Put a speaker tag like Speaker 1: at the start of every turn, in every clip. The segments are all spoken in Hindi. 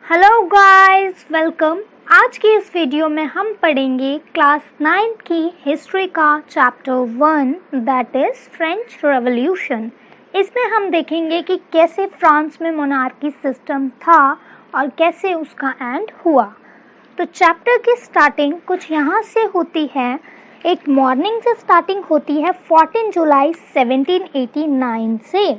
Speaker 1: Hello guys, welcome. आज की इस वीडियो में हम पढ़ेंगे क्लास 9 की हिस्ट्री का chapter 1 that is French revolution. इसमें हम देखेंगे कि कैसे फ्रांस में मोनार्की सिस्टम था और कैसे उसका एंड हुआ। तो चैप्टर की स्टार्टिंग कुछ यहाँ से होती है। एक मॉर्निंग से स्टार्टिंग होती है 14 जुलाई 1789 से।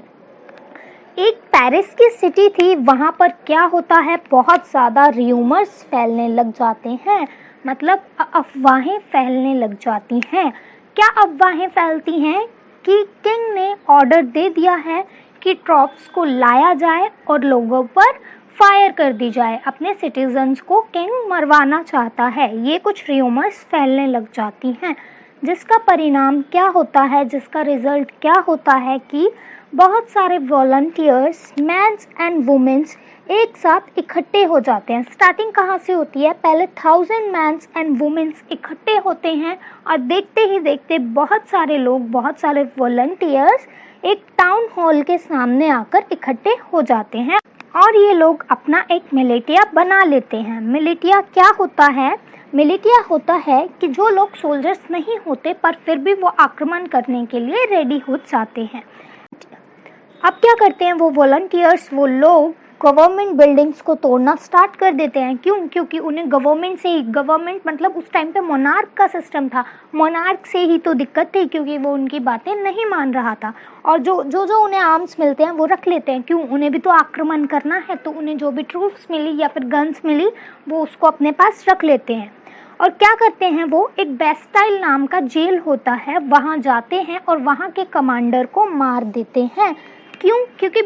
Speaker 1: एक पेरिस की सिटी थी, वहाँ पर क्या होता है, बहुत ज़्यादा र्यूमर्स फैलने लग जाते हैं, मतलब अफवाहें फैलने लग जाती हैं। क्या अफवाहें फैलती हैं कि किंग ने ऑर्डर दे दिया है कि ट्रॉप्स को लाया जाए और लोगों पर फायर कर दी जाए, अपने सिटीजन्स को किंग मरवाना चाहता है। ये कुछ र्यूमर्स फैलने लग जाती हैं, जिसका परिणाम क्या होता है, जिसका रिजल्ट क्या होता है कि बहुत सारे वॉलंटियर्स, मैन्स एंड वुमेन्स एक साथ इकट्ठे हो जाते हैं। स्टार्टिंग कहाँ से होती है, पहले 1000 मैन्स एंड वुमेन्स इकट्ठे होते हैं और देखते ही देखते बहुत सारे लोग, बहुत सारे वॉलंटियर्स एक टाउन हॉल के सामने आकर इकट्ठे हो जाते हैं और ये लोग अपना एक मिलिटिया बना लेते हैं। मिलिटिया क्या होता है? मिलिटिया होता है कि जो लोग सोल्जर्स नहीं होते पर फिर भी वो आक्रमण करने के लिए रेडी हो जाते हैं। अब क्या करते हैं वो वॉलंटियर्स, वो लोग गवर्नमेंट बिल्डिंग्स को तोड़ना स्टार्ट कर देते हैं। क्यों? क्योंकि उन्हें गवर्नमेंट से ही, गवर्नमेंट मतलब उस टाइम पे मोनार्क का सिस्टम था, मोनार्क से ही तो दिक्कत थी क्योंकि वो उनकी बातें नहीं मान रहा था। और जो उन्हें आर्म्स मिलते हैं वो रख लेते हैं। क्यों? उन्हें भी तो आक्रमण करना है, तो उन्हें जो भी ट्रूप्स मिली या फिर गन्स मिली वो उसको अपने पास रख लेते हैं। और क्या करते हैं वो, एक बेस्टाइल नाम का जेल होता है, वहाँ जाते हैं और वहाँ के कमांडर को मार देते हैं। क्यों? क्योंकि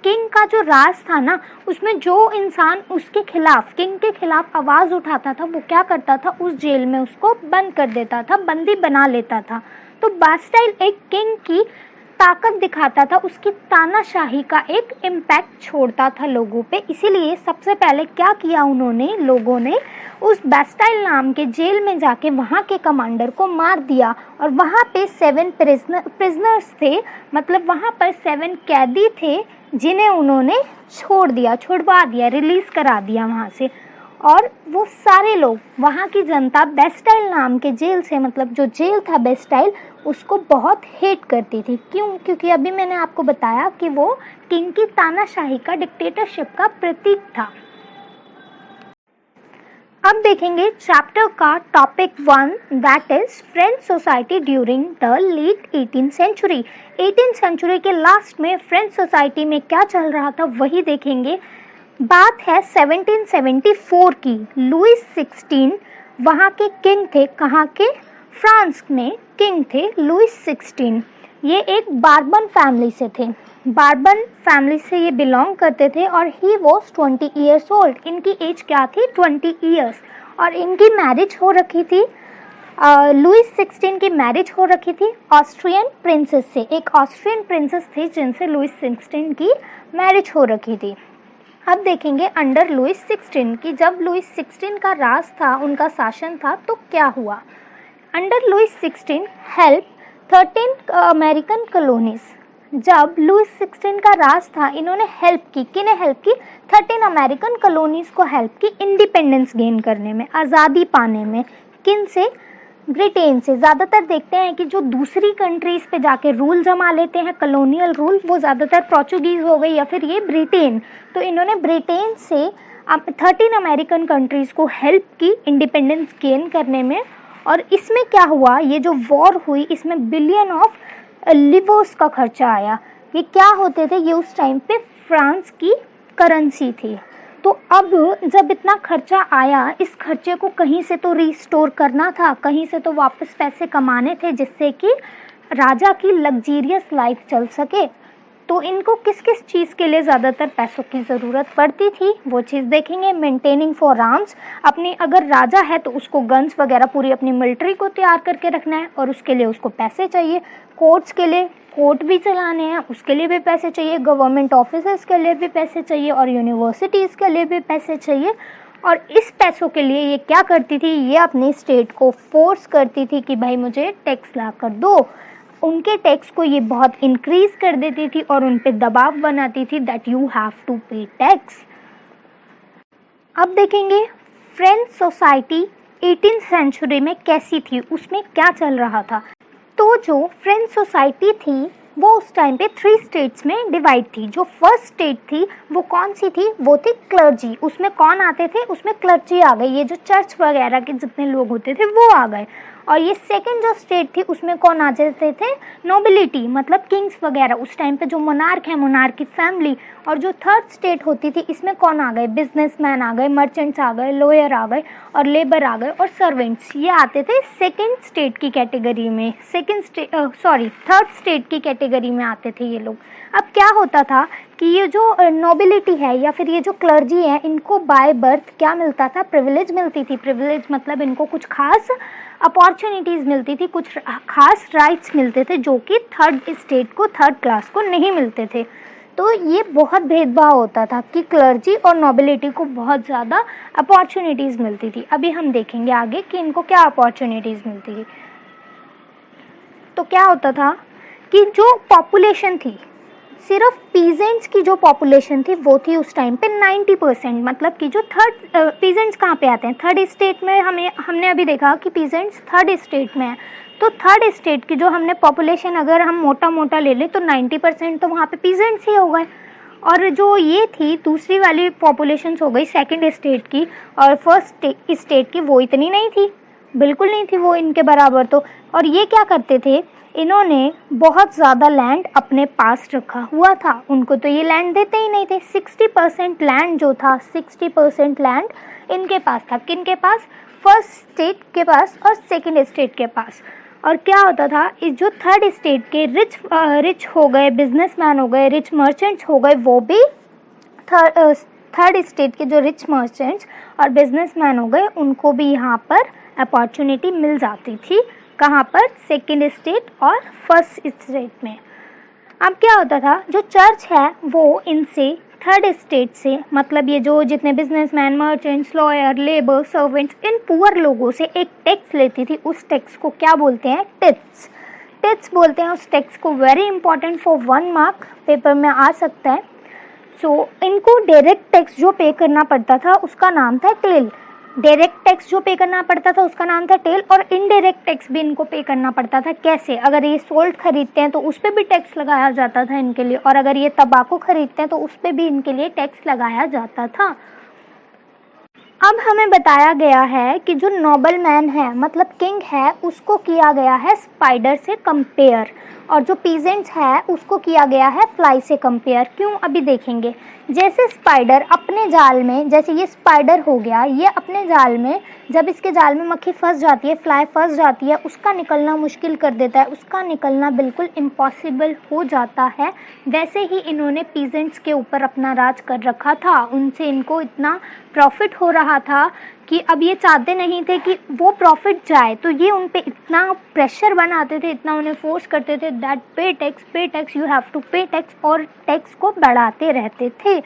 Speaker 1: किंग का जो राज था ना, उसमें जो इंसान उसके खिलाफ, किंग के खिलाफ आवाज़ उठाता था, वो क्या करता था, उस जेल में उसको बंद कर देता था, बंदी बना लेता था। तो बास्टाइल एक किंग की ताकत दिखाता था, उसकी तानाशाही का एक इम्पैक्ट छोड़ता था लोगों पे। इसीलिए सबसे पहले क्या किया उन्होंने, लोगों ने उस बास्टाइल नाम के जेल में जाके वहाँ के कमांडर को मार दिया। और वहाँ पे 7 प्रिजनर्स थे, मतलब वहाँ पर 7 कैदी थे जिन्हें उन्होंने छुड़वा दिया, रिलीज़ करा दिया वहाँ से। और वो सारे लोग, वहाँ की जनता बास्टाइल नाम के जेल से, मतलब जो जेल था बास्टाइल, उसको बहुत हेट करती थी। क्यों? क्योंकि अभी मैंने आपको बताया कि वो किंग की तानाशाही का, डिक्टेटरशिप का प्रतीक था। अब देखेंगे चैप्टर का topic 1 that is French society during the late 18th century. 18th century के लास्ट में फ्रेंच सोसाइटी में क्या चल रहा था वही देखेंगे। बात है 1774 की। लुइस 16 वहाँ के किंग थे। कहाँ के? फ्रांस में किंग थे लुइस 16। ये एक बार्बन फैमिली से थे, बार्बन फैमिली से ये बिलोंग करते थे और ही वॉज 20 ईयर्स ओल्ड। इनकी एज क्या थी? 20 ईयर्स। और इनकी मैरिज हो रखी थी, लुइस 16 की मैरिज हो रखी थी ऑस्ट्रियन प्रिंसेस से। एक ऑस्ट्रियन प्रिंसेस थी जिनसे लुइस 16 की मैरिज हो रखी थी। अब देखेंगे अंडर लुइस 16 की, जब लुइस 16 का राज था, उनका शासन था, तो क्या हुआ। Under Louis 16 help 13 American colonies. जब लुइस 16 का राज था, इन्होंने हेल्प की, किन्हें हेल्प की? 13 अमेरिकन कॉलोनीज को हेल्प की इंडिपेंडेंस गेन करने में, आज़ादी पाने में। किन से? ब्रिटेन से। ज़्यादातर देखते हैं कि जो दूसरी कंट्रीज़ पे जाके रूल जमा लेते हैं, कॉलोनियल रूल, वो ज़्यादातर पोर्चुगीज़ हो गई या फिर ये ब्रिटेन। तो इन्होंने ब्रिटेन से 13 अमेरिकन कंट्रीज़ को हेल्प की इंडिपेंडेंस गेन करने में। और इसमें क्या हुआ, ये जो वॉर हुई, इसमें बिलियन ऑफ लिवर्स का खर्चा आया। ये क्या होते थे? ये उस टाइम पे फ्रांस की करेंसी थी। तो अब जब इतना खर्चा आया, इस खर्चे को कहीं से तो रिस्टोर करना था, कहीं से तो वापस पैसे कमाने थे जिससे कि राजा की लग्जीरियस लाइफ चल सके। तो इनको किस किस चीज़ के लिए ज़्यादातर पैसों की ज़रूरत पड़ती थी वो चीज़ देखेंगे। मेंटेनिंग फॉर आर्म्स, अपनी अगर राजा है तो उसको गन्स वगैरह, पूरी अपनी मिलिट्री को तैयार करके रखना है और उसके लिए उसको पैसे चाहिए। कोर्ट्स के लिए, कोर्ट भी चलाने हैं, उसके लिए भी पैसे चाहिए। गवर्नमेंट ऑफिसर्स के लिए भी पैसे चाहिए और यूनिवर्सिटीज़ के लिए भी पैसे चाहिए। और इस पैसों के लिए ये क्या करती थी, ये अपनी स्टेट को फोर्स करती थी कि भाई मुझे टैक्स ला कर दो। उनके टैक्स को ये बहुत इंक्रीज कर देती थी और उन पे दबाव बनाती थी that you have to pay tax. अब देखेंगे फ्रेंच सोसाइटी 18th सेंचुरी में कैसी थी, उसमें क्या चल रहा था। तो जो फ्रेंच सोसाइटी थी वो उस टाइम पे 3 स्टेट्स में डिवाइड थी। जो फर्स्ट स्टेट थी वो कौन सी थी, वो थी क्लर्जी। उसमें कौन आते थे, उसमें क्लर्जी आ गई, ये जो चर्च वगैरह के जितने लोग होते थे वो आ गए। और ये सेकंड जो स्टेट थी उसमें कौन आ जाते थे, नोबिलिटी, मतलब किंग्स वगैरह, उस टाइम पे जो मोनार्क है, मोनार्क की फैमिली। और जो थर्ड स्टेट होती थी इसमें कौन आ गए, बिजनेसमैन आ गए, मर्चेंट्स आ गए, लॉयर आ गए और लेबर आ गए और सर्वेंट्स। ये आते थे सेकंड स्टेट की कैटेगरी में, थर्ड स्टेट की कैटेगरी में आते थे ये लोग। अब क्या होता था कि ये जो नोबिलिटी है या फिर ये जो क्लर्जी है, इनको बाय बर्थ क्या मिलता था, प्रिविलेज मिलती थी। प्रिविलेज मतलब इनको कुछ खास अपॉर्चुनिटीज़ मिलती थी, कुछ खास राइट्स मिलते थे जो कि थर्ड स्टेट को, थर्ड क्लास को नहीं मिलते थे। तो ये बहुत भेदभाव होता था कि क्लर्जी और नोबिलिटी को बहुत ज़्यादा अपॉर्चुनिटीज़ मिलती थी। अभी हम देखेंगे आगे कि इनको क्या अपॉर्चुनिटीज़ मिलती थी। तो क्या होता था कि जो पॉपुलेशन थी, सिर्फ पीजेंट्स की जो पॉपुलेशन थी वो थी उस टाइम पे 90%। मतलब कि जो थर्ड पीजेंट्स कहाँ पे आते हैं, थर्ड स्टेट में। हमने अभी देखा कि पीजेंट्स थर्ड स्टेट में है। तो थर्ड स्टेट की जो हमने पॉपुलेशन अगर हम मोटा मोटा ले लें तो 90% तो वहाँ पे पीजेंट्स ही हो गए। और जो ये थी दूसरी वाली पॉपुलेशंस हो गई सेकंड स्टेट की और फर्स्ट स्टेट की, वो इतनी नहीं थी, बिल्कुल नहीं थी वो इनके बराबर। तो और ये क्या करते थे, इन्होंने बहुत ज़्यादा लैंड अपने पास रखा हुआ था, उनको तो ये लैंड देते ही नहीं थे। 60% लैंड जो था, 60% लैंड इनके पास था। किनके पास, फर्स्ट स्टेट के पास और सेकंड स्टेट के पास। और क्या होता था, इस जो थर्ड स्टेट के रिच हो गए, बिजनेसमैन हो गए, रिच मर्चेंट्स हो गए, वो भी थर्ड स्टेट के जो रिच मर्चेंट्स और बिजनेसमैन हो गए, उनको भी यहाँ पर अपॉर्चुनिटी मिल जाती थी। कहाँ पर, सेकंड स्टेट और फर्स्ट स्टेट में। अब क्या होता था, जो चर्च है वो इनसे थर्ड स्टेट से, मतलब ये जो जितने businessman, merchants, lawyer, labour, servants, in poor लोगों से एक टैक्स लेती थी। उस टैक्स को क्या बोलते हैं, टिप्स। टिप्स बोलते हैं उस टैक्स को। Very important for 1 mark, paper में आ सकता है। सो इनको डायरेक्ट टैक्स जो पे करना पड़ता था उसका नाम था टेल। डायरेक्ट टैक्स जो पे करना पड़ता था उसका नाम था टेल। और इनडायरेक्ट टैक्स भी इनको पे करना पड़ता था। कैसे, अगर ये सोल्ट खरीदते हैं तो उस पर भी टैक्स लगाया जाता था इनके लिए, और अगर ये तंबाकू खरीदते हैं तो उस पर भी इनके लिए टैक्स लगाया जाता था। अब हमें बताया गया है कि जो नोबल मैन है, मतलब किंग है, उसको किया गया है स्पाइडर से कंपेयर, और जो पीजेंट्स है उसको किया गया है फ्लाई से कंपेयर। क्यों, अभी देखेंगे। जैसे स्पाइडर अपने जाल में, जैसे ये स्पाइडर हो गया, ये अपने जाल में, जब इसके जाल में मक्खी फंस जाती है, फ्लाई फंस जाती है, उसका निकलना मुश्किल कर देता है, उसका निकलना बिल्कुल इम्पॉसिबल हो जाता है। वैसे ही इन्होंने पीजेंट्स के ऊपर अपना राज कर रखा था। उनसे इनको इतना प्रॉफिट हो रहा था कि अब ये चाहते नहीं थे कि वो प्रॉफिट जाए, तो ये उन पे इतना प्रेशर बनाते थे, इतना उन्हें फोर्स करते थे that pay tax, you have to pay tax, और टैक्स को बढ़ाते रहते थे।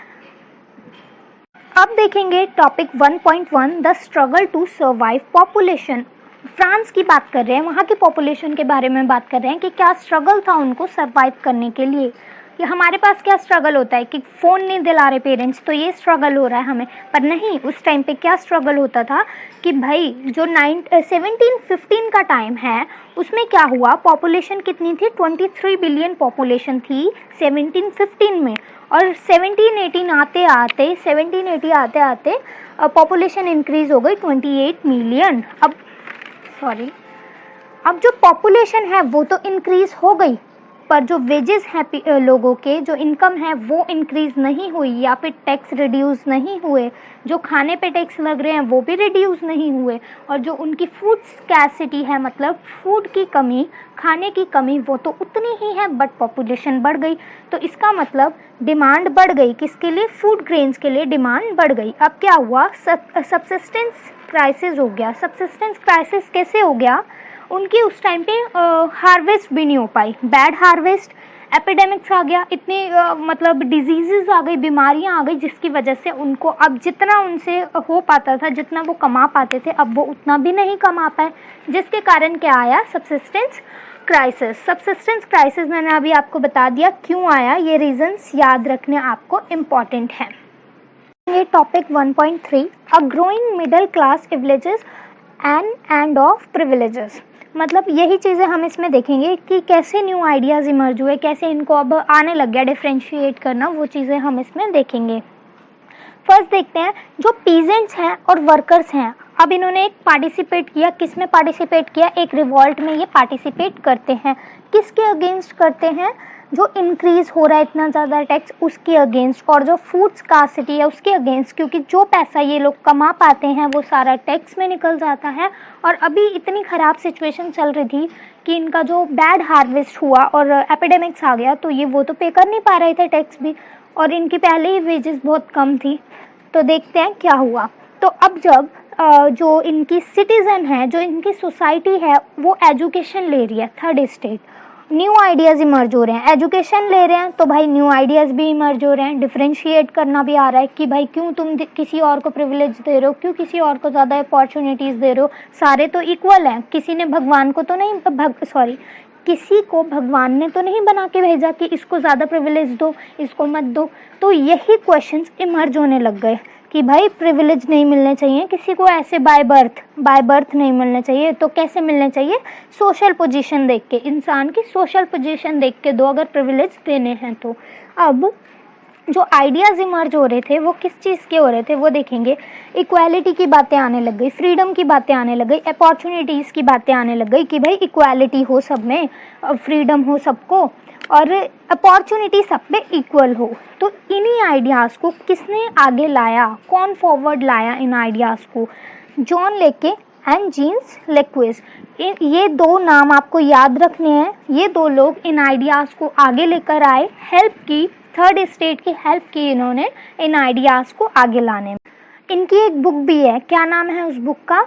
Speaker 1: अब देखेंगे topic 1.1, the struggle to survive population. France की बात कर रहे हैं, वहाँ की पॉपुलेशन के बारे में बात कर रहे हैं कि क्या स्ट्रगल था उनको सर्वाइव करने के लिए। कि हमारे पास क्या स्ट्रगल होता है कि फ़ोन नहीं दिला रहे पेरेंट्स, तो ये स्ट्रगल हो रहा है हमें। पर नहीं, उस टाइम पे क्या स्ट्रगल होता था कि भाई जो 1715 का टाइम है उसमें क्या हुआ, पॉपुलेशन कितनी थी, 23 बिलियन पॉपुलेशन थी 1715 में। और 1780 आते आते पॉपुलेशन इंक्रीज हो गई 28 मिलियन। अब जो पॉपुलेशन है वो तो इंक्रीज हो गई, पर जो वेजेस हैं लोगों के, जो इनकम है वो इंक्रीज नहीं हुई, या फिर टैक्स रिड्यूस नहीं हुए, जो खाने पे टैक्स लग रहे हैं वो भी रिड्यूस नहीं हुए, और जो उनकी फूड स्कैसिटी है, मतलब फूड की कमी, खाने की कमी, वो तो उतनी ही है, बट पॉपुलेशन बढ़ गई। तो इसका मतलब डिमांड बढ़ गई, किसके लिए, फूड ग्रेन्स के लिए डिमांड बढ़ गई। अब क्या हुआ, सब्सिस्टेंस क्राइसिस हो गया। सब्सिस्टेंस क्राइसिस कैसे हो गया, उनकी उस टाइम पे हार्वेस्ट भी नहीं हो पाई, बैड हार्वेस्ट, एपिडेमिक्स आ गया, इतनी मतलब डिजीज़ेस आ गई, बीमारियां आ गई, जिसकी वजह से उनको अब जितना उनसे हो पाता था, जितना वो कमा पाते थे, अब वो उतना भी नहीं कमा पाए, जिसके कारण क्या आया, सब्सिस्टेंस क्राइसिस। सब्सिस्टेंस क्राइसिस मैंने अभी आपको बता दिया क्यों आया, ये रीजंस याद रखने आपको इम्पॉर्टेंट है। ये topic 1.3 a growing middle class privileges end of privileges. मतलब यही चीज़ें हम इसमें देखेंगे कि कैसे न्यू आइडियाज़ इमर्ज हुए, कैसे इनको अब आने लग गया डिफ्रेंशिएट करना, वो चीज़ें हम इसमें देखेंगे। फर्स्ट देखते हैं जो पीजेंट्स हैं और वर्कर्स हैं। अब इन्होंने एक पार्टिसिपेट किया, किस में पार्टिसिपेट किया, एक रिवॉल्ट में ये पार्टिसिपेट करते हैं। किसके अगेंस्ट करते हैं, जो इंक्रीज हो रहा है इतना ज़्यादा टैक्स उसके अगेंस्ट, और जो फूड स्कार्सिटी है उसके अगेंस्ट, क्योंकि जो पैसा ये लोग कमा पाते हैं वो सारा टैक्स में निकल जाता है। और अभी इतनी ख़राब सिचुएशन चल रही थी कि इनका जो बैड हार्वेस्ट हुआ और एपिडेमिक्स आ गया, तो ये वो तो पे कर नहीं पा रहे थे टैक्स भी, और इनकी पहले ही वेजेस बहुत कम थी। तो देखते हैं क्या हुआ। तो अब जब जो इनकी सिटीज़न है, जो इनकी सोसाइटी है, वो एजुकेशन ले रही है, third state, new ideas emerge हो रहे हैं, एजुकेशन ले रहे हैं, तो भाई न्यू आइडियाज़ भी इमर्ज हो रहे हैं, डिफ्रेंशिएट करना भी आ रहा है कि भाई क्यों तुम किसी और को प्रिविलेज दे रहे हो, क्यों किसी और को ज़्यादा अपॉर्चुनिटीज़ दे रहे हो, सारे तो इक्वल हैं, किसी ने भगवान को तो नहीं किसी को भगवान ने तो नहीं बना के भेजा कि इसको ज़्यादा प्रिविलेज दो, इसको मत दो। तो यही क्वेश्चंस इमर्ज होने लग गए कि भाई प्रिविलेज नहीं मिलने चाहिए किसी को, ऐसे बाय बर्थ नहीं मिलने चाहिए, तो कैसे मिलने चाहिए, सोशल पोजीशन देख के, इंसान की सोशल पोजीशन देख के दो अगर प्रिविलेज देने हैं तो। अब जो आइडियाज़ इमर्ज हो रहे थे वो किस चीज़ के हो रहे थे वो देखेंगे। इक्वालिटी की बातें आने लग गई, फ्रीडम की बातें आने लग गई, अपॉर्चुनिटीज़ की बातें आने लग गई कि भाई इक्वालिटी हो सब में, फ्रीडम हो सबको, और अपॉर्चुनिटी सब पे इक्वल हो। तो इन्हीं आइडियाज़ को किसने आगे लाया, कौन फॉरवर्ड लाया इन आइडियाज़ को, जॉन लेके एंड जीन्स लेक्विस। ये दो नाम आपको याद रखने हैं। ये दो लोग इन आइडियाज़ को आगे लेकर आए, हेल्प की, थर्ड स्टेट की हेल्प की इन्होंने इन आइडियाज़ को आगे लाने में। इनकी एक बुक भी है, क्या नाम है उस बुक का,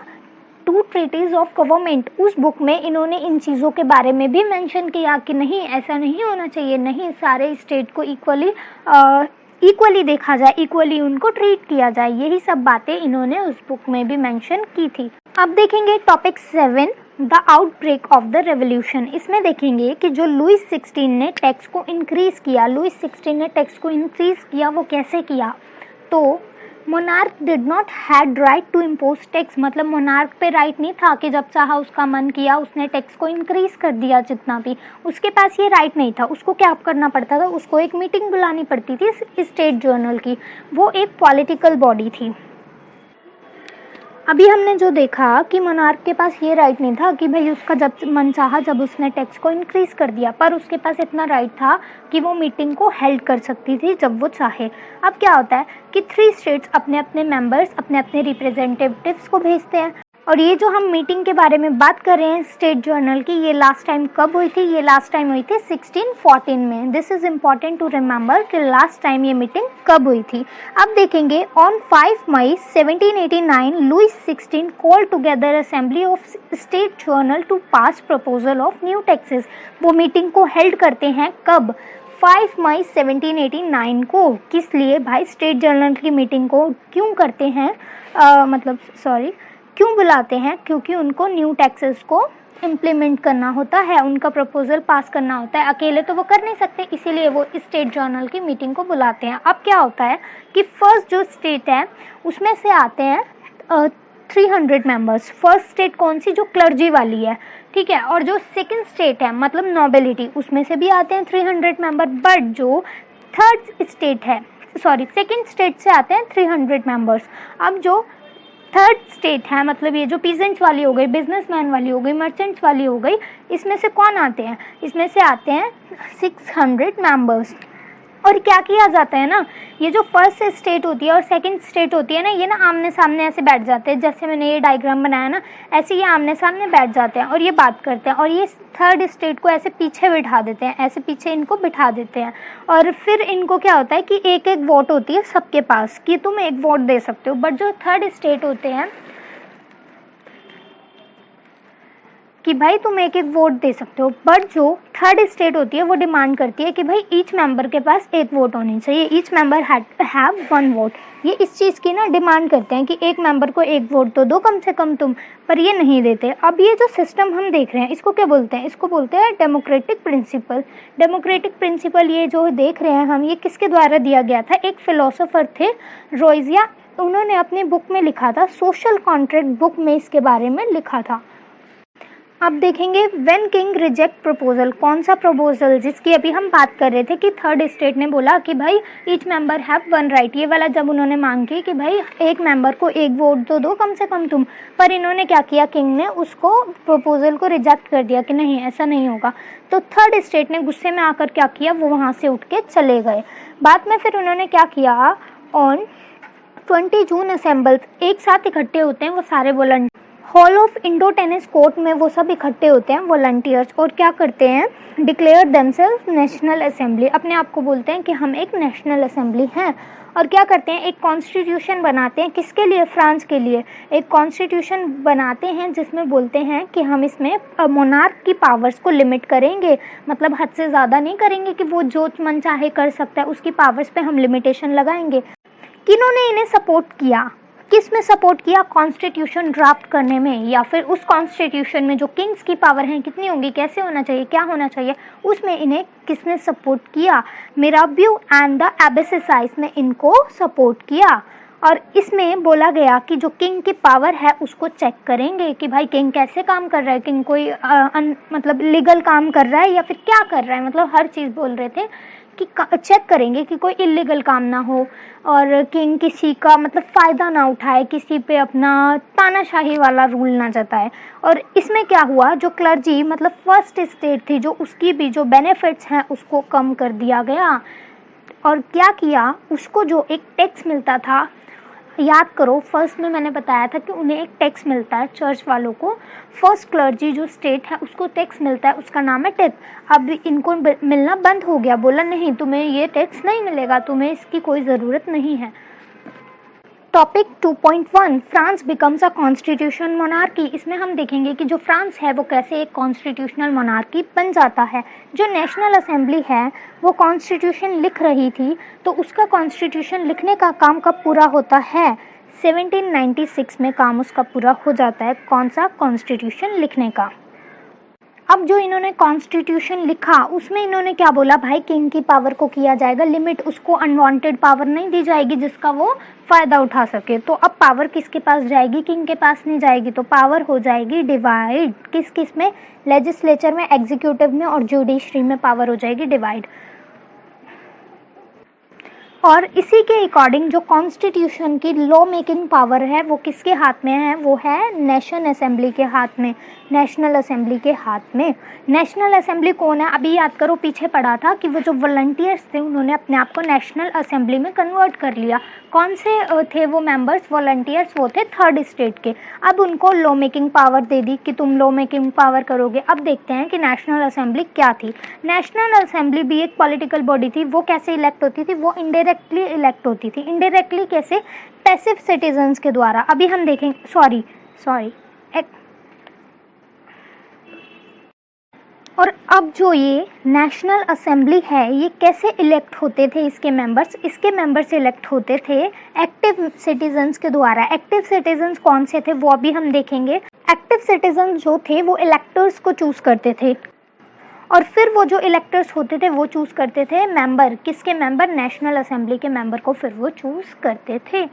Speaker 1: टू ट्रीटीज ऑफ गवर्नमेंट। उस बुक में इन्होंने इन चीज़ों के बारे में भी मेंशन किया कि नहीं ऐसा नहीं होना चाहिए, नहीं सारे स्टेट को इक्वली देखा जाए, इक्वली उनको ट्रीट किया जाए, यही सब बातें इन्होंने उस बुक में भी मेंशन की थी। अब देखेंगे topic 7 the outbreak of the revolution. इसमें देखेंगे कि जो लुईस 16 ने टैक्स को इंक्रीज़ किया, लुईस 16 ने टैक्स को इंक्रीज़ किया, वो कैसे किया। तो monarch did not had right to impose tax, मतलब मोनार्क पे राइट नहीं था कि जब चाहा उसका मन किया उसने टैक्स को इंक्रीज़ कर दिया जितना भी, उसके पास ये राइट नहीं था। उसको क्या करना पड़ता था, उसको एक मीटिंग बुलानी पड़ती थी स्टेट जर्नल की, वो एक पॉलिटिकल बॉडी थी। अभी हमने जो देखा कि मोनार्क के पास ये राइट नहीं था कि भाई उसका जब मन चाहा जब उसने टैक्स को इंक्रीज़ कर दिया, पर उसके पास इतना राइट था कि वो मीटिंग को हेल्ड कर सकती थी जब वो चाहे। अब क्या होता है कि 3 स्टेट्स अपने अपने मेंबर्स, अपने अपने रिप्रेजेंटेटिव्स को भेजते हैं, और ये जो हम मीटिंग के बारे में बात कर रहे हैं स्टेट जर्नल की, ये लास्ट टाइम कब हुई थी, ये लास्ट टाइम हुई थी 1614 में। This is important to remember कि लास्ट टाइम ये मीटिंग कब हुई थी। अब देखेंगे on 5 May 1789 Louis 16 called together assembly of state general to pass proposal of new taxes. वो मीटिंग को हेल्ड करते हैं कब, 5 मई 1789 को। किस लिए भाई, स्टेट जर्नल की मीटिंग को क्यों करते हैं, क्यों बुलाते हैं, क्योंकि उनको न्यू टैक्सेस को इम्प्लीमेंट करना होता है, उनका प्रपोजल पास करना होता है, अकेले तो वो कर नहीं सकते, इसीलिए वो स्टेट जर्नल की मीटिंग को बुलाते हैं। अब क्या होता है कि फर्स्ट जो स्टेट है उसमें से आते हैं 300 मेंबर्स। फर्स्ट स्टेट कौन सी, जो क्लर्जी वाली है, ठीक है, और जो सेकंड स्टेट है मतलब नोबिलिटी, उसमें से भी आते हैं 300 मेंबर, बट जो थर्ड स्टेट है, सेकंड स्टेट से आते हैं 300 मेंबर्स। अब जो थर्ड स्टेट है, मतलब ये जो पीजेंट्स वाली हो गई, बिजनेसमैन वाली हो गई, मर्चेंट्स वाली हो गई, इसमें से कौन आते हैं, इसमें से आते हैं 600 मेंबर्स। और क्या किया जाता है ना, ये जो फर्स्ट स्टेट होती है और सेकंड स्टेट होती है ना, ये ना आमने सामने ऐसे बैठ जाते हैं, जैसे मैंने ये डायग्राम बनाया ना, ऐसे ये आमने सामने बैठ जाते हैं और ये बात करते हैं, और ये थर्ड स्टेट को ऐसे पीछे बिठा देते हैं, ऐसे पीछे इनको बिठा देते हैं, और फिर इनको क्या होता है कि एक एक वोट होती है सबके पास कि तुम एक वोट दे सकते हो। बट जो थर्ड स्टेट होते हैं कि भाई तुम एक एक वोट दे सकते हो, बट जो थर्ड स्टेट होती है वो डिमांड करती है कि भाई ईच मेंबर के पास एक वोट होनी चाहिए, each member have one vote. ये इस चीज़ की ना डिमांड करते हैं कि एक मेंबर को एक वोट तो दो कम से कम तुम, पर ये नहीं देते। अब ये जो सिस्टम हम देख रहे हैं इसको क्या बोलते हैं? इसको बोलते हैं डेमोक्रेटिक प्रिंसिपल। डेमोक्रेटिक प्रिंसिपल ये जो देख रहे हैं हम, ये किसके द्वारा दिया गया था? एक फिलोसोफर थे रॉयज़िया, उन्होंने अपनी बुक में लिखा था, सोशल कॉन्ट्रैक्ट बुक में इसके बारे में लिखा था। अब देखेंगे व्हेन किंग रिजेक्ट प्रपोजल, कौन सा प्रपोजल जिसकी अभी हम बात कर रहे थे कि थर्ड स्टेट ने बोला कि भाई each member have one right, ये वाला जब उन्होंने मांग की कि भाई एक मेंबर को एक वोट तो दो कम से कम तुम, पर इन्होंने क्या किया, किंग ने उसको प्रपोजल को रिजेक्ट कर दिया कि नहीं ऐसा नहीं होगा। तो थर्ड स्टेट ने गुस्से में आकर क्या किया, वो वहाँ से उठ के चले गए। बाद में फिर उन्होंने क्या किया, ऑन 20 जून असेंबल्स, एक साथ इकट्ठे होते हैं वो सारे volunteer, hall of Indo tennis court में वो सब इकट्ठे होते हैं वॉलंटियर्स, और क्या करते हैं, डिक्लेयर देमसेल्फ नेशनल असेंबली, अपने आप को बोलते हैं कि हम एक नेशनल असेंबली हैं। और क्या करते हैं, एक कॉन्स्टिट्यूशन बनाते हैं, किसके लिए, फ्रांस के लिए। एक कॉन्स्टिट्यूशन बनाते हैं जिसमें बोलते हैं कि हम इसमें मोनार्क की पावर्स को लिमिट करेंगे, मतलब हद से ज़्यादा नहीं करेंगे कि वो जो मन चाहे कर सकता है, उसकी पावर्स पे हम लिमिटेशन लगाएंगे। किन्होंने इन्हें सपोर्ट किया, किस में सपोर्ट किया, कॉन्स्टिट्यूशन ड्राफ्ट करने में, या फिर उस कॉन्स्टिट्यूशन में जो किंग्स की पावर है कितनी होंगी, कैसे होना चाहिए, क्या होना चाहिए, उसमें इन्हें किसने सपोर्ट किया, मिराबियो एंड द एबेसिसाइस ने इनको सपोर्ट किया। और इसमें बोला गया कि जो किंग की पावर है उसको चेक करेंगे कि भाई किंग कैसे काम कर रहा है, किंग कोई मतलब लीगल काम कर रहा है या फिर क्या कर रहा है, मतलब हर चीज़ बोल रहे थे कि चेक करेंगे कि कोई इलीगल काम ना हो और किंग किसी का मतलब फ़ायदा ना उठाए, किसी पे अपना तानाशाही वाला रूल ना जताए। और इसमें क्या हुआ, जो क्लर्जी मतलब फर्स्ट स्टेट थी, जो उसकी भी जो बेनिफिट्स हैं उसको कम कर दिया गया। और क्या किया, उसको जो एक टैक्स मिलता था, याद करो फर्स्ट में मैंने बताया था कि उन्हें एक टैक्स मिलता है चर्च वालों को, फर्स्ट क्लर्जी जो स्टेट है उसको टैक्स मिलता है, उसका नाम है टैक्स। अब इनको मिलना बंद हो गया, बोला नहीं तुम्हें ये टैक्स नहीं मिलेगा, तुम्हें इसकी कोई ज़रूरत नहीं है। Topic 2.1 France becomes a constitution monarchy. इसमें हम देखेंगे कि जो फ्रांस है वो कैसे एक कॉन्स्टिट्यूशनल मोनार्की बन जाता है। जो नेशनल असेंबली है वो कॉन्स्टिट्यूशन लिख रही थी, तो उसका कॉन्स्टिट्यूशन लिखने का काम कब पूरा होता है, 1796 में काम उसका पूरा हो जाता है। कौन सा, कॉन्स्टिट्यूशन लिखने का। अब जो इन्होंने कॉन्स्टिट्यूशन लिखा उसमें इन्होंने क्या बोला, भाई किंग की पावर को किया जाएगा लिमिट, उसको अनवांटेड पावर नहीं दी जाएगी जिसका वो फ़ायदा उठा सके। तो अब पावर किसके पास जाएगी, किंग के पास नहीं जाएगी, तो पावर हो जाएगी डिवाइड, किस किस में, लेजिस्लेचर में, एग्जीक्यूटिव में और जुडिशरी में पावर हो जाएगी डिवाइड। और इसी के अकॉर्डिंग जो कॉन्स्टिट्यूशन की लॉ मेकिंग पावर है वो किसके हाथ में है, वो है नेशन असेंबली के हाथ में, नेशनल असेंबली के हाथ में। नेशनल असेंबली कौन है, अभी याद करो पीछे पढ़ा था कि वो जो वॉलंटियर्स थे उन्होंने अपने आप को नेशनल असेंबली में कन्वर्ट कर लिया। कौन से थे वो मेंबर्स, वॉलंटियर्स, वो थे थर्ड स्टेट के। अब उनको लॉ मेकिंग पावर दे दी कि तुम लॉ मेकिंग पावर करोगे। अब देखते हैं कि नेशनल असेंबली क्या थी। नेशनल असेंबली भी एक पॉलिटिकल बॉडी थी। वो कैसे इलेक्ट होती थी, वो इनडायरेक्टली इलेक्ट होती थी। इनडायरेक्टली कैसे, पैसिव सिटीजन्स के द्वारा। अभी हम देखेंगे, सॉरी और अब जो ये नेशनल असेंबली है ये कैसे इलेक्ट होते थे, इसके मेंबर्स इलेक्ट होते थे एक्टिव सिटीजन्स के द्वारा। एक्टिव सिटीजन्स कौन से थे वो अभी हम देखेंगे। एक्टिव सिटीजन्स जो थे वो इलेक्टर्स को चूज़ करते थे और फिर वो जो इलेक्टर्स होते थे वो चूज़ करते थे मेंबर, किसके मेंबर, नेशनल असेंबली के मेंबर को फिर वो चूज़ करते थे।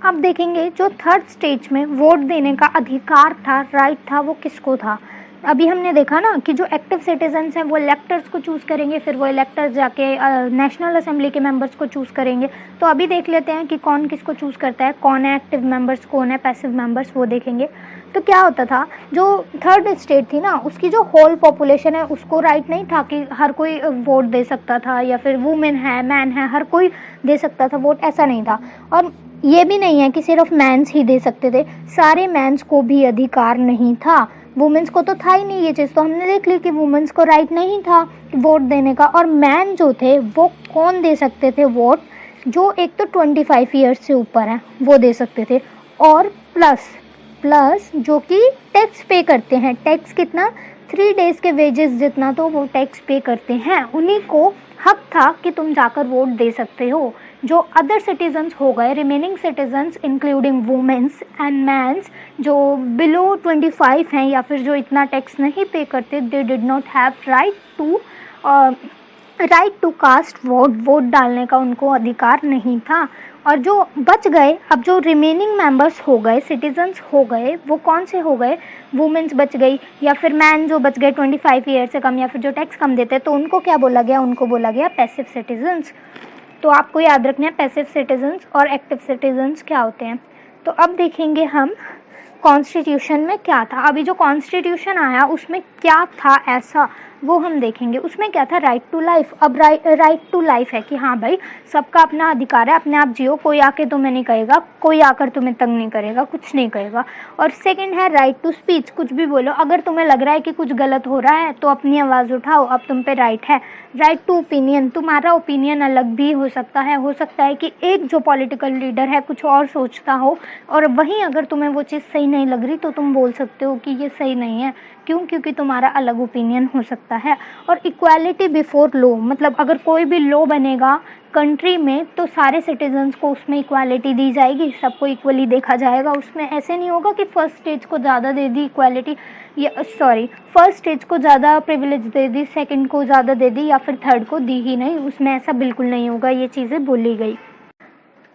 Speaker 1: अब देखेंगे जो थर्ड स्टेज में वोट देने का अधिकार था, राइट था, वो किसको था। अभी हमने देखा ना कि जो एक्टिव सिटीजन्स हैं वो इलेक्टर्स को चूज़ करेंगे, फिर वो इलेक्टर्स जाके नेशनल असेंबली के मेंबर्स को चूज़ करेंगे। तो अभी देख लेते हैं कि कौन किसको चूज़ करता है, कौन है एक्टिव मेंबर्स, कौन है पैसिव मेंबर्स, वो देखेंगे। तो क्या होता था, जो थर्ड स्टेट थी ना उसकी जो होल पॉपुलेशन है उसको राइट नहीं था कि हर कोई वोट दे सकता था, या फिर वुमेन है, मैन है, हर कोई दे सकता था वोट, ऐसा नहीं था। और ये भी नहीं है कि सिर्फ मैंस ही दे सकते थे, सारे मैंस को भी अधिकार नहीं था। वुमेन्स को तो था ही नहीं, ये चीज़ तो हमने देख ली कि वुमेन्स को राइट नहीं था वोट देने का। और मैन जो थे वो कौन दे सकते थे वोट, जो एक तो 25 ईयर्स से ऊपर हैं वो दे सकते थे, और प्लस प्लस जो कि टैक्स पे करते हैं, टैक्स कितना 3 डेज़ के वेजेस जितना तो वो टैक्स पे करते हैं, उन्हीं को हक था कि तुम जाकर वोट दे सकते हो। जो अदर सिटीजन्स हो गए, remaining citizens including womens and mans जो बिलो 25 हैं या फिर जो इतना टैक्स नहीं पे करते, they did not have right to cast vote, vote डालने का उनको अधिकार नहीं था। और जो बच गए, अब जो रिमेनिंग मेंबर्स हो गए, सिटीजन्स हो गए, वो कौन से हो गए, वुमेन्स बच गई या फिर मैन जो बच गए 25 ईयर से कम या फिर जो टैक्स कम देते, तो उनको क्या बोला गया, उनको बोला गया पैसिव सिटीजन्स। तो आपको याद रखना है पैसिव सिटीजन्स और एक्टिव सिटीजन्स क्या होते हैं। तो अब देखेंगे हम कॉन्स्टिट्यूशन में क्या था। अभी जो कॉन्स्टिट्यूशन आया उसमें क्या था ऐसा, वो हम देखेंगे। उसमें क्या था, राइट टू लाइफ। अब राइट टू लाइफ है कि हाँ भाई सबका अपना अधिकार है, अपने आप जियो, कोई आके तुम्हें नहीं कहेगा, कोई आकर तुम्हें तंग नहीं करेगा, कुछ नहीं कहेगा। और सेकंड है राइट टू स्पीच, कुछ भी बोलो, अगर तुम्हें लग रहा है कि कुछ गलत हो रहा है तो अपनी आवाज़ उठाओ, अब तुम पे राइट है। राइट टू ओपिनियन, तुम्हारा ओपिनियन अलग भी हो सकता है कि एक जो पॉलिटिकल लीडर है कुछ और सोचता हो, और वहीं अगर तुम्हें वो चीज़ सही नहीं लग रही तो तुम बोल सकते हो कि ये सही नहीं है। क्यों? क्योंकि तुम्हारा अलग ओपिनियन हो सकता है। और इक्वालिटी बिफोर लॉ, मतलब अगर कोई भी लॉ बनेगा कंट्री में तो सारे सिटीजन्स को उसमें इक्वालिटी दी जाएगी, सबको इक्वली देखा जाएगा। उसमें ऐसे नहीं होगा कि फर्स्ट स्टेज को ज़्यादा दे दी इक्वालिटी, या फर्स्ट स्टेज को ज़्यादा प्रिविलेज दे दी, सेकंड को ज़्यादा दे दी या फिर थर्ड को दी ही नहीं, उसमें ऐसा बिल्कुल नहीं होगा। ये चीज़ें बोली गई।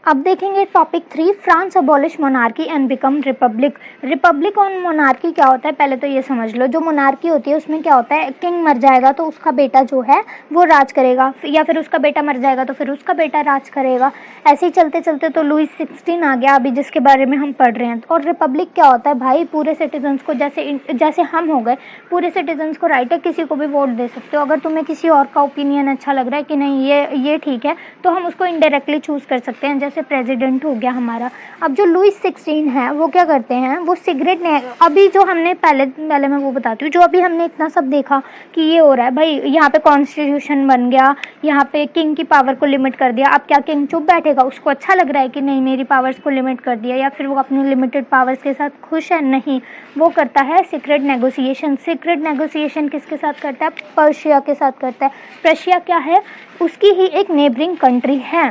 Speaker 1: अब देखेंगे topic 3, France abolish monarchy and become Republic. Republic और मोनार्की क्या होता है पहले तो ये समझ लो। जो मोनार्की होती है उसमें क्या होता है, किंग मर जाएगा तो उसका बेटा जो है वो राज करेगा, या फिर उसका बेटा मर जाएगा तो फिर उसका बेटा राज करेगा। ऐसे ही चलते चलते तो लुई 16 आ गया अभी, जिसके बारे में हम पढ़ रहे हैं। और रिपब्लिक क्या होता है भाई, पूरे सिटीजन्स को, जैसे हम हो गए, पूरे सिटीजन्स को राइट है किसी को भी वोट दे सकते हो। अगर तुम्हें किसी और का ओपिनियन अच्छा लग रहा है कि नहीं ये ठीक है, तो हम उसको इनडायरेक्टली चूज़ कर सकते हैं, जैसे प्रेसिडेंट हो गया हमारा। अब जो लुई 16 है वो क्या करते हैं, वो सिगरेट ने, अभी जो हमने पहले मैं वो बताती हूँ, जो अभी हमने इतना सब देखा कि ये हो रहा है भाई, यहाँ पे कॉन्स्टिट्यूशन बन गया, यहाँ पे किंग की पावर को लिमिट कर दिया। अब क्या किंग चुप बैठेगा? उसको अच्छा लग रहा है कि नहीं मेरी पावर्स को लिमिट कर दिया, या फिर वो अपनी लिमिटेड पावर्स के साथ खुश है? नहीं, वो करता है सीक्रेट नेगोशिएशन। सीक्रेट नेगोशिएशन किसके साथ करता है? पर्शिया के साथ करता है। पर्शिया क्या है, उसकी ही एक नेबरिंग कंट्री है,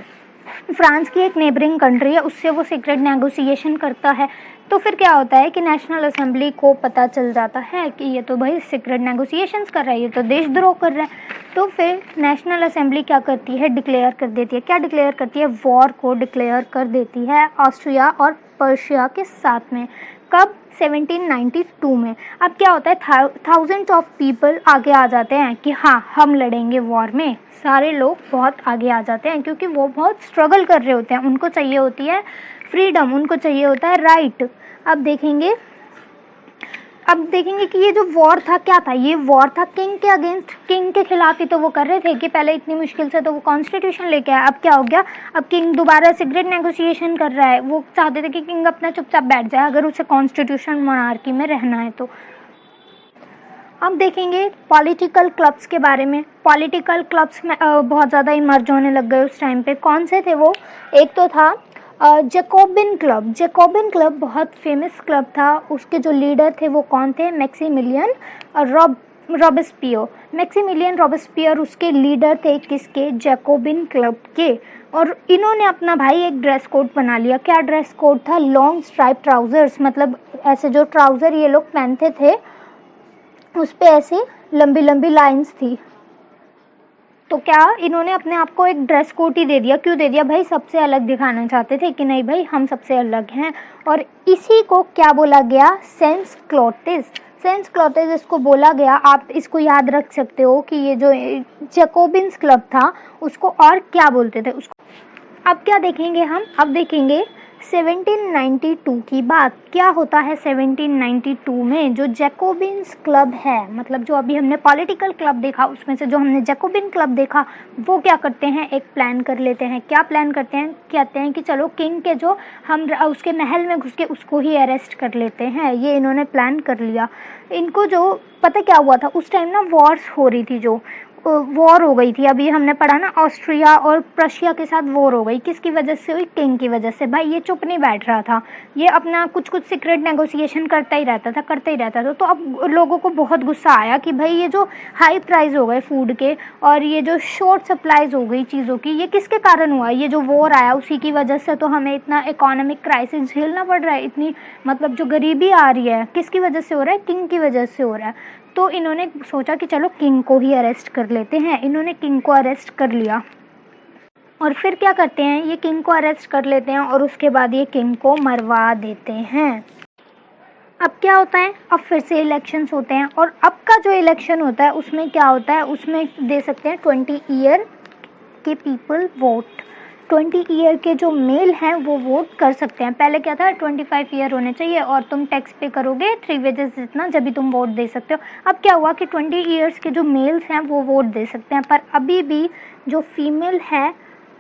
Speaker 1: फ्रांस की एक नेबरिंग कंट्री है, उससे वो सीक्रेट नेगोशिएशन करता है। तो फिर क्या होता है कि नेशनल असेंबली को पता चल जाता है कि ये तो भाई सीक्रेट नेगोशिएशंस कर रहा है, ये तो देशद्रोह कर रहा है। तो फिर नेशनल असेंबली क्या करती है, डिक्लेयर कर देती है। क्या डिक्लेयर करती है? वॉर को डिक्लेयर कर देती है ऑस्ट्रिया और पर्शिया के साथ में। कब? 1792 में। अब क्या होता है, थाउजेंड्स ऑफ पीपल आगे आ जाते हैं कि हाँ हम लड़ेंगे वॉर में। सारे लोग बहुत आगे आ जाते हैं क्योंकि वो बहुत स्ट्रगल कर रहे होते हैं, उनको चाहिए होती है फ्रीडम, उनको चाहिए होता है राइट। अब देखेंगे कि ये जो वॉर था क्या था, ये वॉर था किंग के अगेंस्ट, किंग के खिलाफ ही तो वो कर रहे थे कि पहले इतनी मुश्किल से तो वो कॉन्स्टिट्यूशन लेके आया। अब क्या हो गया, अब किंग दोबारा सीक्रेट नेगोशिएशन कर रहा है। वो चाहते थे कि किंग अपना चुपचाप बैठ जाए अगर उसे कॉन्स्टिट्यूशन मोनार्की में रहना है तो। अब देखेंगे पॉलिटिकल क्लब्स के बारे में। पॉलिटिकल क्लब्स में बहुत ज़्यादा इमर्ज होने लग गए उस टाइम पे। कौन से थे वो? एक तो था जैकोबिन क्लब। जैकोबिन क्लब बहुत फेमस क्लब था। उसके जो लीडर थे वो कौन थे? Maximilian Robespierre. मैक्सिमिलियन रॉबेस्पियर उसके लीडर थे, किसके? जैकोबिन क्लब के। और इन्होंने अपना भाई एक ड्रेस कोड बना लिया। क्या ड्रेस कोड था? लॉन्ग स्ट्राइप ट्राउजर्स, मतलब ऐसे जो ट्राउज़र ये लोग पहनते थे उस पे ऐसे लंबी लंबी लाइंस थी। तो क्या इन्होंने अपने आप को एक ड्रेस कोड ही दे दिया। क्यों दे दिया भाई? सबसे अलग दिखाना चाहते थे कि नहीं भाई हम सबसे अलग हैं। और इसी को क्या बोला गया? सेंस क्लॉटिस। सेंस क्लॉटिस इसको बोला गया। आप इसको याद रख सकते हो कि ये जो जैकोबिन्स क्लब था उसको और क्या बोलते थे उसको। अब क्या देखेंगे हम? अब देखेंगे 1792 की बात। क्या होता है 1792 में? जो जैकोबिन्स क्लब है, मतलब जो अभी हमने पॉलिटिकल क्लब देखा उसमें से जो हमने जैकोबिन क्लब देखा, वो क्या करते हैं? एक प्लान कर लेते हैं। क्या प्लान करते हैं? कहते हैं कि चलो किंग के जो हम उसके महल में घुस के उसको ही अरेस्ट कर लेते हैं। ये इन्होंने प्लान कर लिया। इनको जो पता क्या हुआ था उस टाइम ना, वॉर्स हो रही थी। जो वॉर हो गई थी, अभी हमने पढ़ा ना, ऑस्ट्रिया और प्रशिया के साथ वॉर हो गई, किसकी वजह से हुई? किंग की वजह से। भाई ये चुप नहीं बैठ रहा था, ये अपना कुछ कुछ सीक्रेट नेगोशिएशन करता ही रहता था। तो अब लोगों को बहुत गुस्सा आया कि भाई ये जो हाई प्राइस हो गए फूड के और ये जो शॉर्ट सप्लाईज हो गई चीज़ों की, ये किसके कारण हुआ? ये जो वॉर आया उसी की वजह से तो हमें इतना इकोनॉमिक क्राइसिस झेलना पड़ रहा है, इतनी मतलब जो गरीबी आ रही है किसकी वजह से हो रहा है? किंग की वजह से हो रहा है। तो इन्होंने सोचा कि चलो किंग को ही अरेस्ट कर लेते हैं। इन्होंने किंग को अरेस्ट कर लिया और फिर क्या करते हैं, ये किंग को अरेस्ट कर लेते हैं और उसके बाद ये किंग को मरवा देते हैं। अब क्या होता है, अब फिर से इलेक्शंस होते हैं और अब का जो इलेक्शन होता है उसमें क्या होता है, उसमें दे सकते हैं 20 ईयर के पीपल वोट। 20 ईयर के जो मेल हैं वो वोट कर सकते हैं। पहले क्या था, 25 ईयर होने चाहिए और तुम टैक्स पे करोगे 3 वेजेस जितना, जब भी तुम वोट दे सकते हो। अब क्या हुआ कि 20 ईयर्स के जो मेल्स हैं वो वोट दे सकते हैं, पर अभी भी जो फीमेल है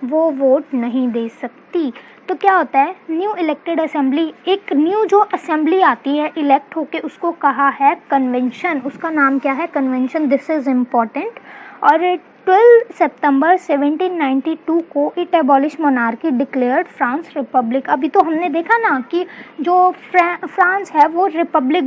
Speaker 1: वो वोट नहीं दे सकती। तो क्या होता है, न्यू इलेक्टेड असेंबली, एक न्यू जो असेंबली आती है इलेक्ट होके, उसको कहा है कन्वेंशन। उसका नाम क्या है? कन्वेंशन। This is important. और 12 सितंबर 1792 को it abolish monarchy declared France Republic. अभी तो हमने देखा ना कि जो फ्रांस है वो रिपब्लिक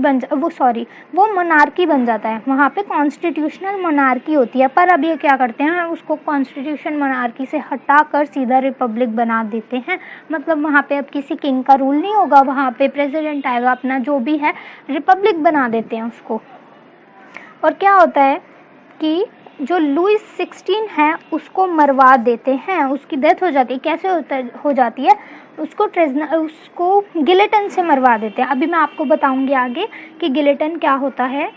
Speaker 1: वो मोनार्की बन जाता है, वहाँ पे कॉन्स्टिट्यूशनल मोनार्की होती है। पर अब ये क्या करते हैं, उसको कॉन्स्टिट्यूशन मोनार्की से हटाकर सीधा रिपब्लिक बना देते हैं। मतलब वहाँ पे अब किसी किंग का रूल नहीं होगा, वहाँ पे प्रेसिडेंट आएगा, अपना जो भी है रिपब्लिक बना देते हैं उसको। और क्या होता है कि जो लुइस 16 है उसको मरवा देते हैं, उसकी डेथ हो जाती है। कैसे हो जाती है? उसको गिलेटन से मरवा देते हैं। अभी मैं आपको बताऊंगी आगे कि गिलेटन क्या होता है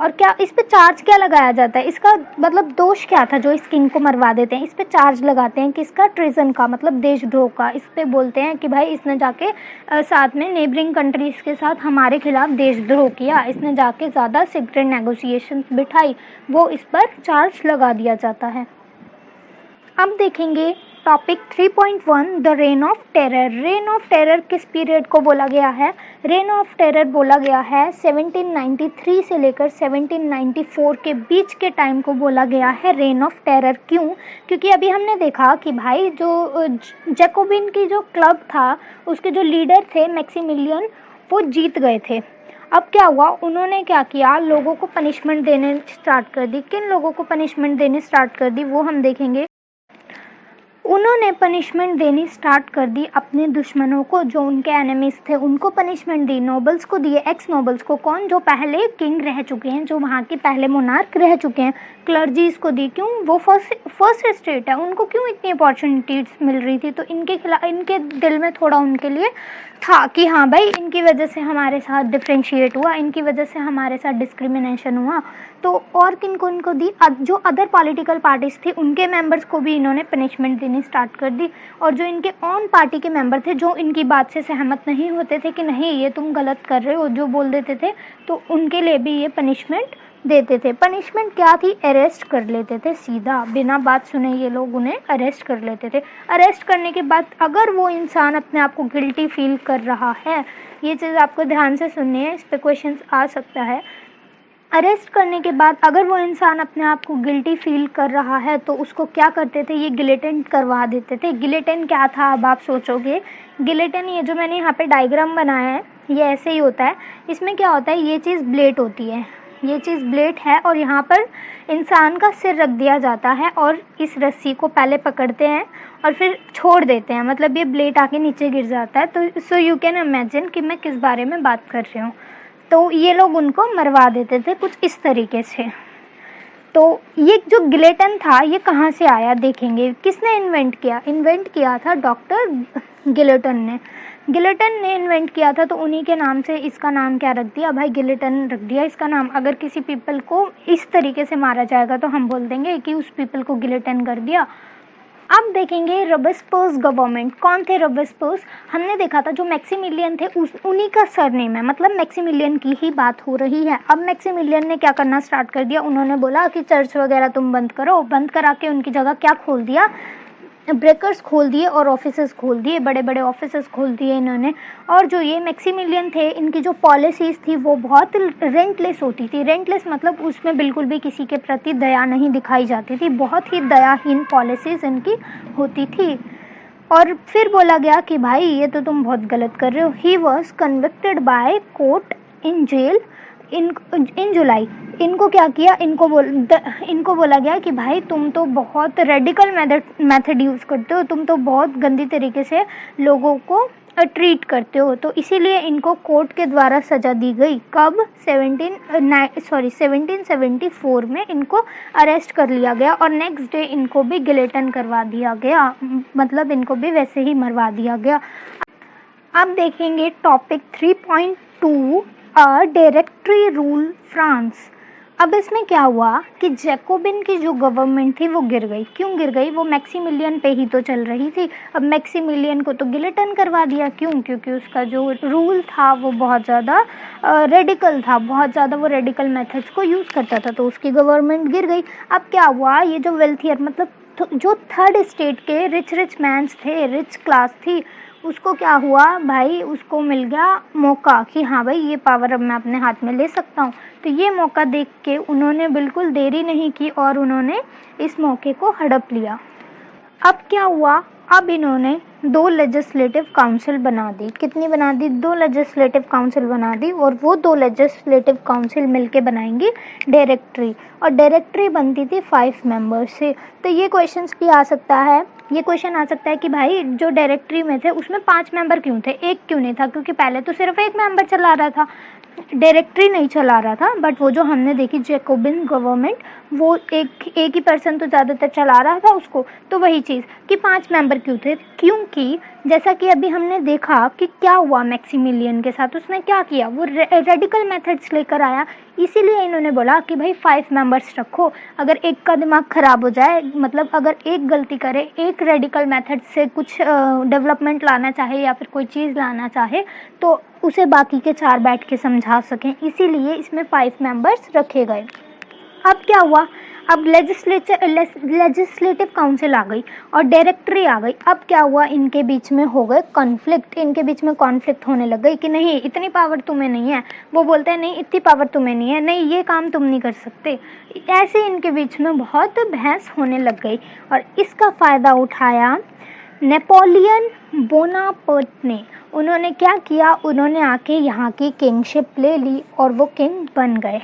Speaker 1: और क्या इस पे चार्ज क्या लगाया जाता है, इसका मतलब दोष क्या था जो इस किंग को मरवा देते हैं। इस पे चार्ज लगाते हैं किसका? ट्रेजन का, मतलब देशद्रोह का। इस पे बोलते हैं कि भाई इसने जाके साथ में नेबरिंग कंट्रीज़ के साथ हमारे खिलाफ देशद्रोह किया, इसने जाके ज़्यादा सीक्रेट नेगोशिएशंस बिठाई, वो इस पर चार्ज लगा दिया जाता है। अब देखेंगे topic 3.1 the rain of terror. Rain of terror किस पीरियड को बोला गया है? रेन ऑफ टेरर बोला गया है 1793 से लेकर 1794 के बीच के टाइम को बोला गया है रेन ऑफ टेरर। क्यों? क्योंकि अभी हमने देखा कि भाई जो जैकोबिन की जो क्लब था उसके जो लीडर थे मैक्सिमिलियन, वो जीत गए थे। अब क्या हुआ, उन्होंने क्या किया, लोगों को पनिशमेंट देने स्टार्ट कर दी। किन लोगों को पनिशमेंट देनी स्टार्ट कर दी वो हम देखेंगे। उन्होंने पनिशमेंट देनी स्टार्ट कर दी अपने दुश्मनों को, जो उनके एनिमीज थे उनको पनिशमेंट दी। नोबल्स को दिए, एक्स नोबल्स को। कौन? जो पहले किंग रह चुके हैं, जो वहाँ के पहले मोनार्क रह चुके हैं। क्लर्जीज को दी, क्यों? वो फर्स्ट स्टेट है, उनको क्यों इतनी अपॉर्चुनिटीज मिल रही थी, तो इनके खिलाफ, इनके दिल में थोड़ा उनके लिए था कि हाँ भाई इनकी वजह से हमारे साथ डिफ्रेंशिएट हुआ, इनकी वजह से हमारे साथ डिस्क्रिमिनेशन हुआ। तो और किन को इनको दी? जो अदर पॉलिटिकल पार्टीज थी उनके मेंबर्स को भी इन्होंने पनिशमेंट देनी स्टार्ट कर दी। और जो इनके ऑन पार्टी के मेंबर थे, जो इनकी बात से सहमत नहीं होते थे कि नहीं ये तुम गलत कर रहे हो, जो बोल देते थे, तो उनके लिए भी ये पनिशमेंट देते थे। पनिशमेंट क्या थी? अरेस्ट कर लेते थे, सीधा बिना बात सुने ये लोग उन्हें अरेस्ट कर लेते थे। अरेस्ट करने के बाद अगर वो इंसान अपने आप को गिल्टी फील कर रहा है, ये चीज़ आपको ध्यान से सुननी है, इस पर क्वेश्चन आ सकता है। अरेस्ट करने के बाद अगर वो इंसान अपने आप को गिल्टी फील कर रहा है तो उसको क्या करते थे, ये गिलेटिन करवा देते थे। गिलेटिन क्या था अब आप सोचोगे? गिलेटिन, ये जो मैंने यहाँ पे डायग्राम बनाया है ये ऐसे ही होता है। इसमें क्या होता है, ये चीज़ ब्लेड होती है, ये चीज़ ब्लेड है और यहाँ पर इंसान का सिर रख दिया जाता है और इस रस्सी को पहले पकड़ते हैं और फिर छोड़ देते हैं, मतलब ये ब्लेड आके नीचे गिर जाता है। तो सो यू कैन इमेजिन कि मैं किस बारे में बात कर रही हूँ। तो ये लोग उनको मरवा देते थे कुछ इस तरीके से। तो ये जो गिलेटिन था ये कहाँ से आया देखेंगे। किसने इन्वेंट किया? इन्वेंट किया था डॉक्टर गिलेटिन ने। गिलेटिन ने इन्वेंट किया था तो उन्हीं के नाम से इसका नाम क्या रख दिया भाई, गिलेटिन रख दिया इसका नाम। अगर किसी पीपल को इस तरीके से मारा जाएगा तो हम बोल देंगे कि उस पीपल को गिलेटिन कर दिया। अब देखेंगे रोबेस्पियर्स गवर्नमेंट। कौन थे रोबेस्पियर्स? हमने देखा था जो मैक्सिमिलियन थे उन्हीं का सरनेम है, मतलब मैक्सिमिलियन की ही बात हो रही है। अब मैक्सिमिलियन ने क्या करना स्टार्ट कर दिया, उन्होंने बोला कि चर्च वगैरह तुम बंद करो। बंद करा के उनकी जगह क्या खोल दिया, ब्रेकर्स खोल दिए और ऑफिसेस खोल दिए, बड़े बड़े ऑफिसेस खोल दिए इन्होंने। और जो ये मैक्सिमिलियन थे, इनकी जो पॉलिसीज़ थी वो बहुत रेंटलेस होती थी। रेंटलेस मतलब उसमें बिल्कुल भी किसी के प्रति दया नहीं दिखाई जाती थी, बहुत ही दयाहीन पॉलिसीज़ इनकी होती थी। और फिर बोला गया कि भाई ये तो तुम बहुत गलत कर रहे हो। He was convicted by court in jail in July. इनको क्या किया, इनको बोला गया कि भाई तुम तो बहुत रेडिकल मेथड यूज़ करते हो, तुम तो बहुत गंदी तरीके से लोगों को ट्रीट करते हो। तो इसीलिए इनको कोर्ट के द्वारा सज़ा दी गई। कब? 1774 में इनको अरेस्ट कर लिया गया और नेक्स्ट डे इनको भी गिलेटन करवा दिया गया, मतलब इनको भी वैसे ही मरवा दिया गया। अब देखेंगे टॉपिक 3.2 डायरेक्टरी रूल फ्रांस। अब इसमें क्या हुआ कि जैकोबिन की जो गवर्नमेंट थी वो गिर गई। क्यों गिर गई? वो मैक्सिमिलियन पे ही तो चल रही थी। अब मैक्सिमिलियन को तो गिलेटन करवा दिया। क्यों? क्योंकि उसका जो रूल था वो बहुत ज़्यादा रेडिकल था, बहुत ज़्यादा वो रेडिकल मेथड्स को यूज़ करता था, तो उसकी गवर्नमेंट गिर गई। अब क्या हुआ, ये जो वेल्थियर मतलब जो थर्ड स्टेट के रिच मैन्स थे, रिच क्लास थी, उसको क्या हुआ भाई, उसको मिल गया मौका कि हाँ भाई ये पावर अब मैं अपने हाथ में ले सकता हूँ। तो ये मौका देख के उन्होंने बिल्कुल देरी नहीं की और उन्होंने इस मौके को हड़प लिया। अब क्या हुआ, अब इन्होंने 2 लेजिस्लेटिव काउंसिल बना दी। कितनी बना दी? 2 लेजिस्लेटिव काउंसिल बना दी और वो 2 लेजिस्लेटिव काउंसिल मिलके बनाएंगी डायरेक्टरी। और डायरेक्टरी बनती थी 5 मेंबर्स से। तो ये क्वेश्चंस भी आ सकता है, ये क्वेश्चन आ सकता है कि भाई जो डायरेक्टरी में थे उसमें 5 मेंबर क्यों थे, 1 क्यों नहीं था? क्योंकि पहले तो सिर्फ 1 मेंबर चला रहा था, डायरेक्टरी नहीं चला रहा था। बट वो जो हमने देखी जैकोबिन गवर्नमेंट, वो एक ही पर्सन तो ज़्यादातर चला रहा था उसको। तो वही चीज़ कि 5 मेंबर क्यों थे? क्योंकि जैसा कि अभी हमने देखा कि क्या हुआ मैक्सिमिलियन के साथ, उसने क्या किया, वो रेडिकल मेथड्स लेकर आया। इसीलिए इन्होंने बोला कि भाई 5 मेंबर्स रखो। अगर एक का दिमाग ख़राब हो जाए, मतलब अगर एक गलती करे, एक रेडिकल मेथड से कुछ डेवलपमेंट लाना चाहे या फिर कोई चीज़ लाना चाहे, तो उसे बाकी के 4 बैठ के समझा सकें। इसीलिए इसमें 5 मेंबर्स रखे गए। अब क्या हुआ, अब लेजिस्लेटिव काउंसिल आ गई और डायरेक्टरी आ गई। अब क्या हुआ, इनके बीच में हो गए कॉन्फ्लिक्ट, इनके बीच में कॉन्फ्लिक्ट होने लग गई कि नहीं इतनी पावर तुम्हें नहीं है, वो बोलते हैं नहीं इतनी पावर तुम्हें नहीं है, नहीं ये काम तुम नहीं कर सकते। ऐसे इनके बीच में बहुत बहस होने लग गई और इसका फ़ायदा उठाया नेपोलियन बोनापार्ट ने। उन्होंने क्या किया, उन्होंने आके यहाँ की किंगशिप ले ली और वो किंग बन गए।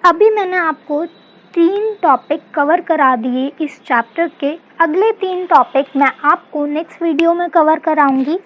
Speaker 1: अभी मैंने आपको 3 टॉपिक कवर करा दिए इस चैप्टर के। अगले 3 टॉपिक मैं आपको नेक्स्ट वीडियो में कवर कराऊंगी।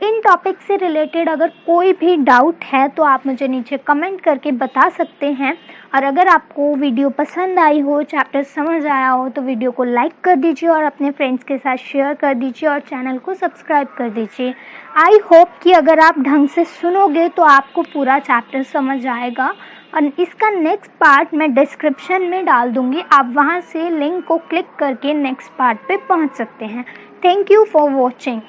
Speaker 1: इन टॉपिक से रिलेटेड अगर कोई भी डाउट है तो आप मुझे नीचे कमेंट करके बता सकते हैं। और अगर आपको वीडियो पसंद आई हो, चैप्टर समझ आया हो, तो वीडियो को लाइक कर दीजिए और अपने फ्रेंड्स के साथ शेयर कर दीजिए और चैनल को सब्सक्राइब कर दीजिए। आई होप कि अगर आप ढंग से सुनोगे तो आपको पूरा चैप्टर समझ आएगा। और इसका नेक्स्ट पार्ट मैं डिस्क्रिप्शन में डाल दूँगी, आप वहाँ से लिंक को क्लिक करके नेक्स्ट पार्ट पे पहुँच सकते हैं। Thank you for watching.